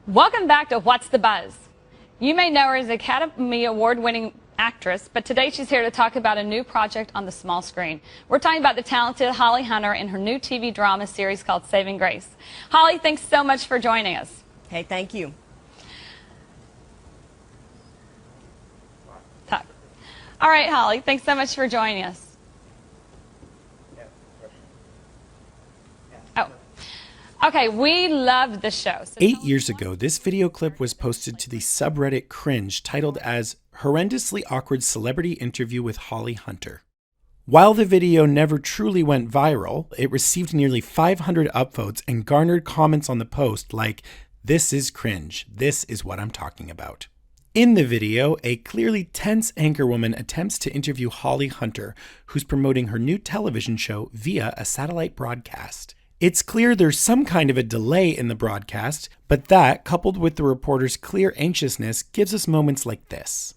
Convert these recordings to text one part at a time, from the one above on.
Welcome back to What's the Buzz? You may know her as Academy Award-winning actress, but today she's here to talk about a new project on the small screen. We're talking about the talented Holly Hunter and her new TV drama series called Saving Grace. Holly, thanks so much for joining us. Hey, thank you. Talk. All right, Holly, thanks so much for joining us. Oh. Okay, we loved the show. So 8 years ago, this video clip was posted to the subreddit Cringe, titled as Horrendously Awkward Celebrity Interview with Holly Hunter. While the video never truly went viral, it received nearly 500 upvotes and garnered comments on the post like, "This is cringe. This is what I'm talking about." In the video, a clearly tense anchorwoman attempts to interview Holly Hunter, who's promoting her new television show via a satellite broadcast. It's clear there's some kind of a delay in the broadcast, but that, coupled with the reporter's clear anxiousness, gives us moments like this.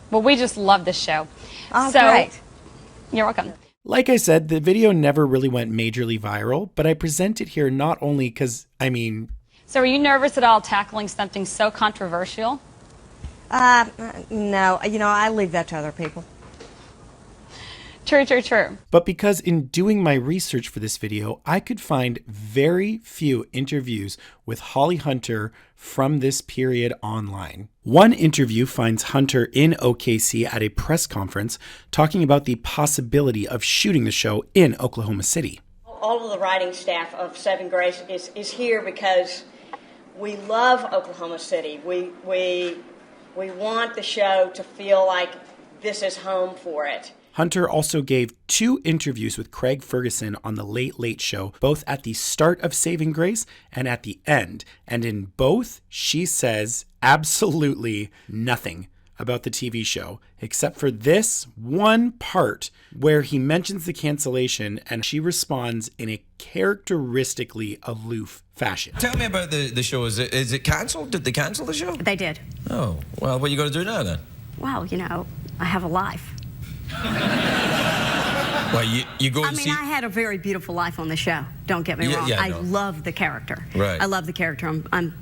Well, we just love this show. Oh, great. You're welcome. Like I said, the video never really went majorly viral, but I present it here not only because, So are you nervous at all tackling something so controversial? No, I leave that to other people. True. but because in doing my research for this video, I could find very few interviews with Holly Hunter from this period online. One interview finds Hunter in OKC at a press conference talking about the possibility of shooting the show in Oklahoma City. All of the writing staff of Saving Grace is here because we love Oklahoma City. We want the show to feel like this is home for it. Hunter also gave 2 interviews with Craig Ferguson on The Late Late Show, both at the start of Saving Grace and at the end. And in both, she says absolutely nothing about the TV show, except for this one part where he mentions the cancellation and she responds in a characteristically aloof fashion. Tell me about the show. Is it cancelled? Did they cancel the show? They did. Oh, well, what are you going to do now then? Well, I have a life. Well, you go and see... I had a very beautiful life on the show. Don't get me wrong. I love the character. Right. I love the character. I'm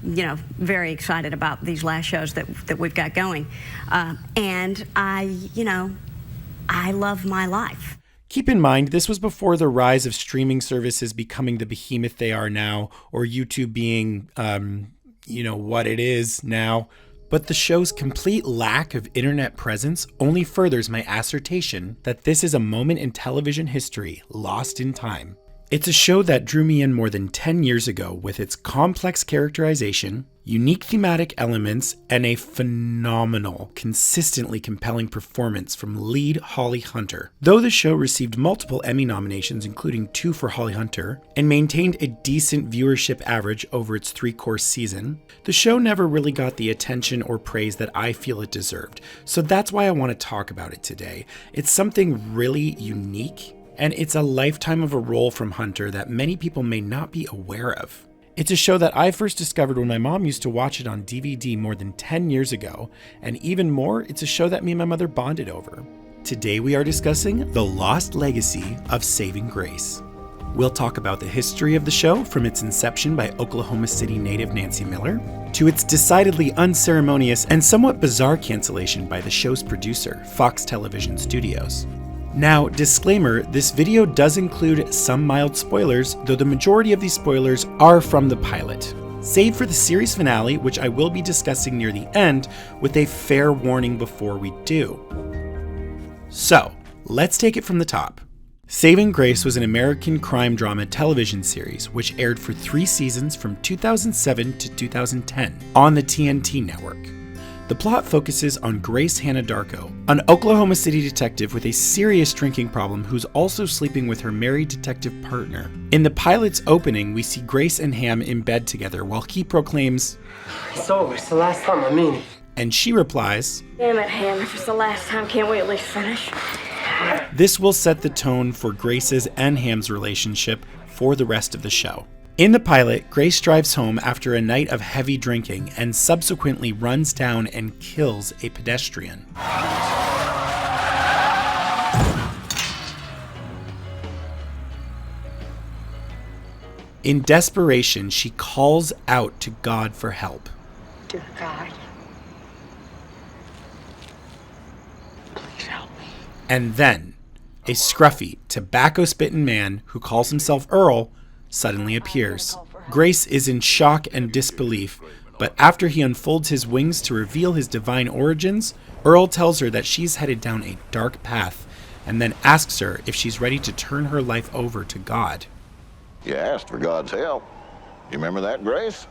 very excited about these last shows that we've got going. And I love my life. Keep in mind, this was before the rise of streaming services becoming the behemoth they are now, or YouTube being, what it is now. But the show's complete lack of internet presence only furthers my assertion that this is a moment in television history lost in time. It's a show that drew me in more than 10 years ago with its complex characterization, unique thematic elements, and a phenomenal, consistently compelling performance from lead Holly Hunter. Though the show received multiple Emmy nominations, including 2 for Holly Hunter, and maintained a decent viewership average over its 3-course season, the show never really got the attention or praise that I feel it deserved. So that's why I want to talk about it today. It's something really unique, and it's a lifetime of a role from Hunter that many people may not be aware of. It's a show that I first discovered when my mom used to watch it on DVD more than 10 years ago, and even more, it's a show that me and my mother bonded over. Today we are discussing the lost legacy of Saving Grace. We'll talk about the history of the show from its inception by Oklahoma City native Nancy Miller, to its decidedly unceremonious and somewhat bizarre cancellation by the show's producer, Fox Television Studios. Now, disclaimer, this video does include some mild spoilers, though the majority of these spoilers are from the pilot. Save for the series finale, which I will be discussing near the end, with a fair warning before we do. So, let's take it from the top. Saving Grace was an American crime drama television series which aired for 3 seasons from 2007 to 2010 on the TNT network. The plot focuses on Grace Hannah Darko, an Oklahoma City detective with a serious drinking problem who's also sleeping with her married detective partner. In the pilot's opening, we see Grace and Ham in bed together while he proclaims, "It's over. It's the last time. I mean it." And she replies, "Damn it, Ham. If it's the last time, can't we at least finish?" This will set the tone for Grace's and Ham's relationship for the rest of the show. In the pilot, Grace drives home after a night of heavy drinking and subsequently runs down and kills a pedestrian. In desperation, she calls out to God for help. Dear God, please help me. And then, a scruffy, tobacco-spitting man who calls himself Earl suddenly appears. Grace is in shock and disbelief, but after he unfolds his wings to reveal his divine origins, Earl tells her that she's headed down a dark path, and then asks her if she's ready to turn her life over to God. You asked for God's help. You remember that, Grace?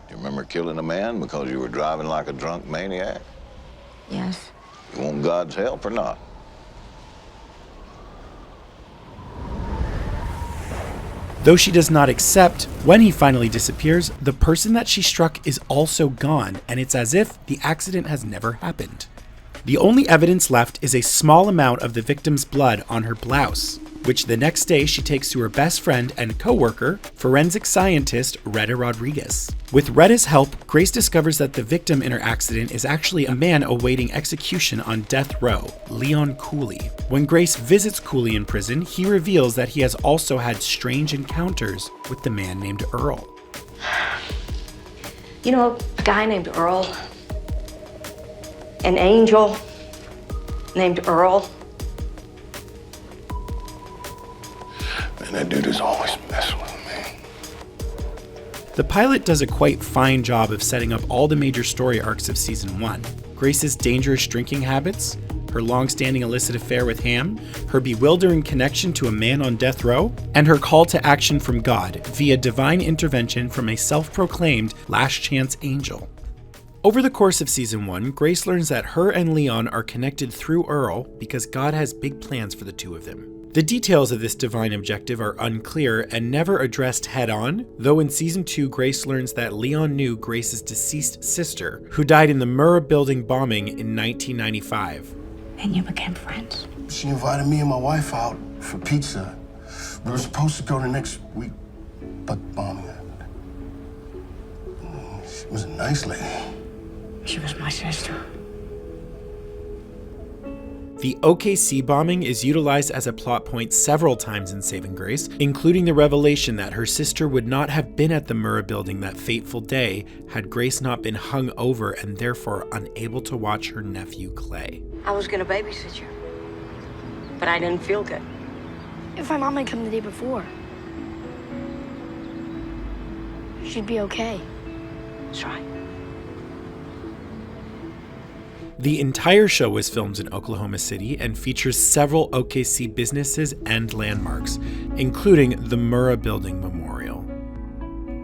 You remember killing a man because you were driving like a drunk maniac? Yes. You want God's help or not? Though she does not accept, when he finally disappears, the person that she struck is also gone, and it's as if the accident has never happened. The only evidence left is a small amount of the victim's blood on her blouse, which the next day she takes to her best friend and co-worker, forensic scientist Retta Rodriguez. With Retta's help, Grace discovers that the victim in her accident is actually a man awaiting execution on death row, Leon Cooley. When Grace visits Cooley in prison, he reveals that he has also had strange encounters with the man named Earl. You know, a guy named Earl, an angel named Earl. Man, that dude is always messing with me. The pilot does a quite fine job of setting up all the major story arcs of season 1. Grace's dangerous drinking habits, her long-standing illicit affair with Ham, her bewildering connection to a man on death row, and her call to action from God via divine intervention from a self-proclaimed last chance angel. Over the course of season 1, Grace learns that her and Leon are connected through Earl because God has big plans for the two of them. The details of this divine objective are unclear and never addressed head-on, though in season 2, Grace learns that Leon knew Grace's deceased sister, who died in the Murrah building bombing in 1995. And you became friends. She invited me and my wife out for pizza. We were supposed to go the next week, but the bombing happened. She was a nice lady. She was my sister. The OKC bombing is utilized as a plot point several times in Saving Grace, including the revelation that her sister would not have been at the Murrah building that fateful day had Grace not been hung over and therefore unable to watch her nephew Clay. I was gonna babysit you, but I didn't feel good. If my mom had come the day before, she'd be okay. That's right. The entire show was filmed in Oklahoma City and features several OKC businesses and landmarks, including the Murrah Building Memorial.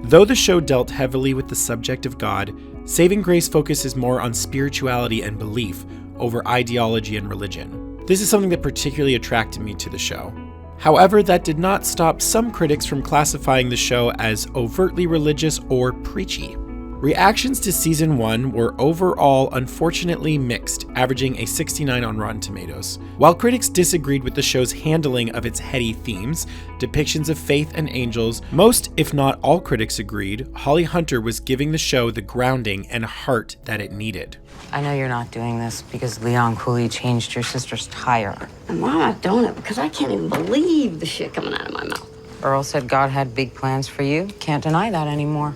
Though the show dealt heavily with the subject of God, Saving Grace focuses more on spirituality and belief over ideology and religion. This is something that particularly attracted me to the show. However, that did not stop some critics from classifying the show as overtly religious or preachy. Reactions to season 1 were overall unfortunately mixed, averaging a 69 on Rotten Tomatoes. While critics disagreed with the show's handling of its heady themes, depictions of faith and angels, most, if not all critics agreed, Holly Hunter was giving the show the grounding and heart that it needed. I know you're not doing this because Leon Cooley changed your sister's tire. And why am I doing it? Because I can't even believe the shit coming out of my mouth. Earl said God had big plans for you. Can't deny that anymore.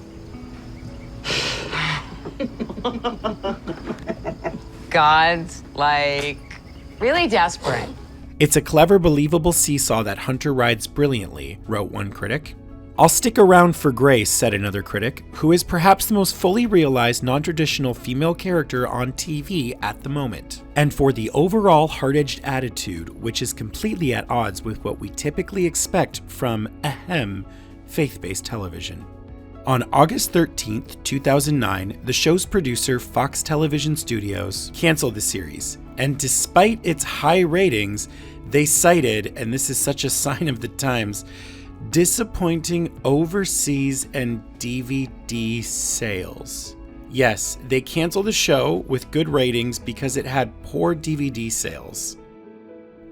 God's, really desperate. It's a clever, believable seesaw that Hunter rides brilliantly, wrote one critic. I'll stick around for Grace, said another critic, who is perhaps the most fully realized non-traditional female character on TV at the moment. And for the overall hard-edged attitude, which is completely at odds with what we typically expect from, faith-based television. On August 13th, 2009, the show's producer, Fox Television Studios, canceled the series. And despite its high ratings, they cited, and this is such a sign of the times, disappointing overseas and DVD sales. Yes, they canceled the show with good ratings because it had poor DVD sales.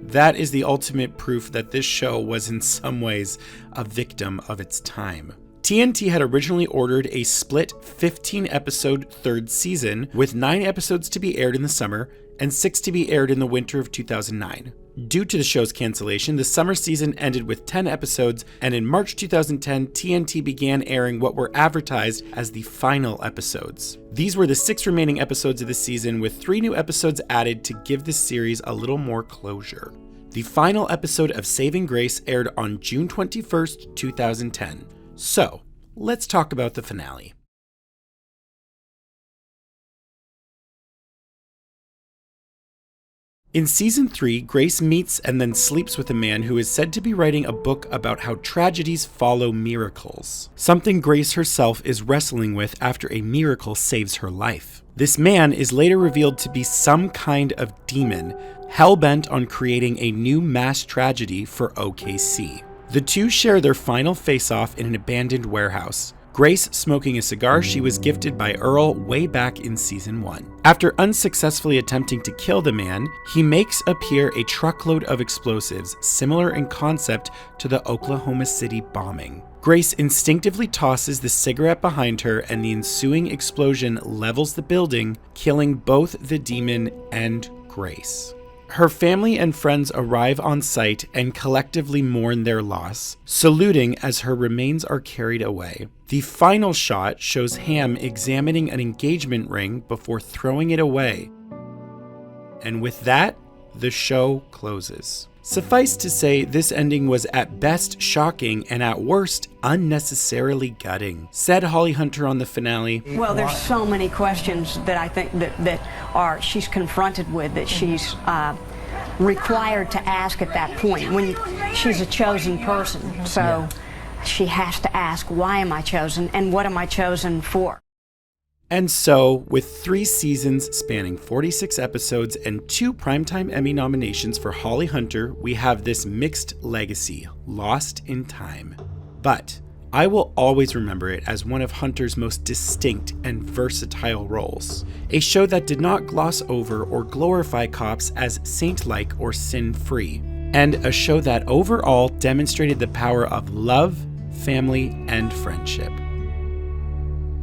That is the ultimate proof that this show was in some ways a victim of its time. TNT had originally ordered a split 15-episode third season, with 9 episodes to be aired in the summer and 6 to be aired in the winter of 2009. Due to the show's cancellation, the summer season ended with 10 episodes, and in March 2010, TNT began airing what were advertised as the final episodes. These were the 6 remaining episodes of the season, with 3 new episodes added to give the series a little more closure. The final episode of Saving Grace aired on June 21st, 2010. So, let's talk about the finale. In season 3, Grace meets and then sleeps with a man who is said to be writing a book about how tragedies follow miracles, something Grace herself is wrestling with after a miracle saves her life. This man is later revealed to be some kind of demon, hell-bent on creating a new mass tragedy for OKC. The two share their final face-off in an abandoned warehouse, Grace smoking a cigar she was gifted by Earl way back in season 1. After unsuccessfully attempting to kill the man, he makes appear a truckload of explosives similar in concept to the Oklahoma City bombing. Grace instinctively tosses the cigarette behind her, and the ensuing explosion levels the building, killing both the demon and Grace. Her family and friends arrive on site and collectively mourn their loss, saluting as her remains are carried away. The final shot shows Ham examining an engagement ring before throwing it away. And with that, the show closes. Suffice to say, this ending was at best shocking and at worst unnecessarily gutting, said Holly Hunter on the finale. Well, there's so many questions that I think that she's confronted with, that she's required to ask at that point when she's a chosen person. So she has to ask, why am I chosen and what am I chosen for? And so, with 3 seasons spanning 46 episodes and 2 Primetime Emmy nominations for Holly Hunter, we have this mixed legacy, lost in time. But I will always remember it as one of Hunter's most distinct and versatile roles. A show that did not gloss over or glorify cops as saint-like or sin-free. And a show that overall demonstrated the power of love, family, and friendship.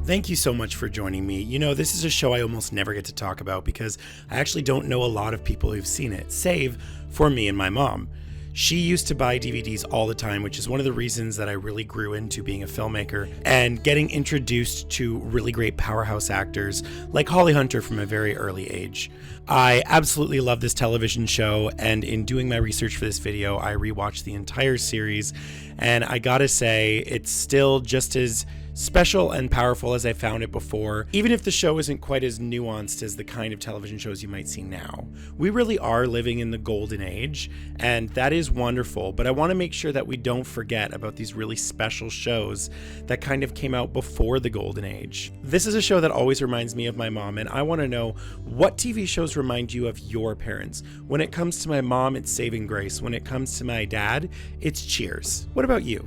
Thank you so much for joining me. You know, this is a show I almost never get to talk about because I actually don't know a lot of people who've seen it, save for me and my mom. She used to buy DVDs all the time, which is one of the reasons that I really grew into being a filmmaker and getting introduced to really great powerhouse actors like Holly Hunter from a very early age. I absolutely love this television show, and in doing my research for this video, I rewatched the entire series, and I gotta say, it's still just as special and powerful as I found it before, even if the show isn't quite as nuanced as the kind of television shows you might see now. We really are living in the golden age, and that is wonderful, but I want to make sure that we don't forget about these really special shows that kind of came out before the golden age. This is a show that always reminds me of my mom, and I want to know, what TV shows remind you of your parents? When it comes to my mom, it's Saving Grace. When it comes to my dad, it's Cheers. What about you?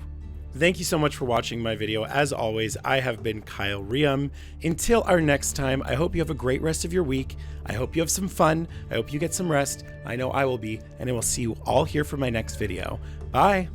Thank you so much for watching my video. As always, I have been Kyle Reaume. Until our next time, I hope you have a great rest of your week. I hope you have some fun. I hope you get some rest. I know I will be, and I will see you all here for my next video. Bye.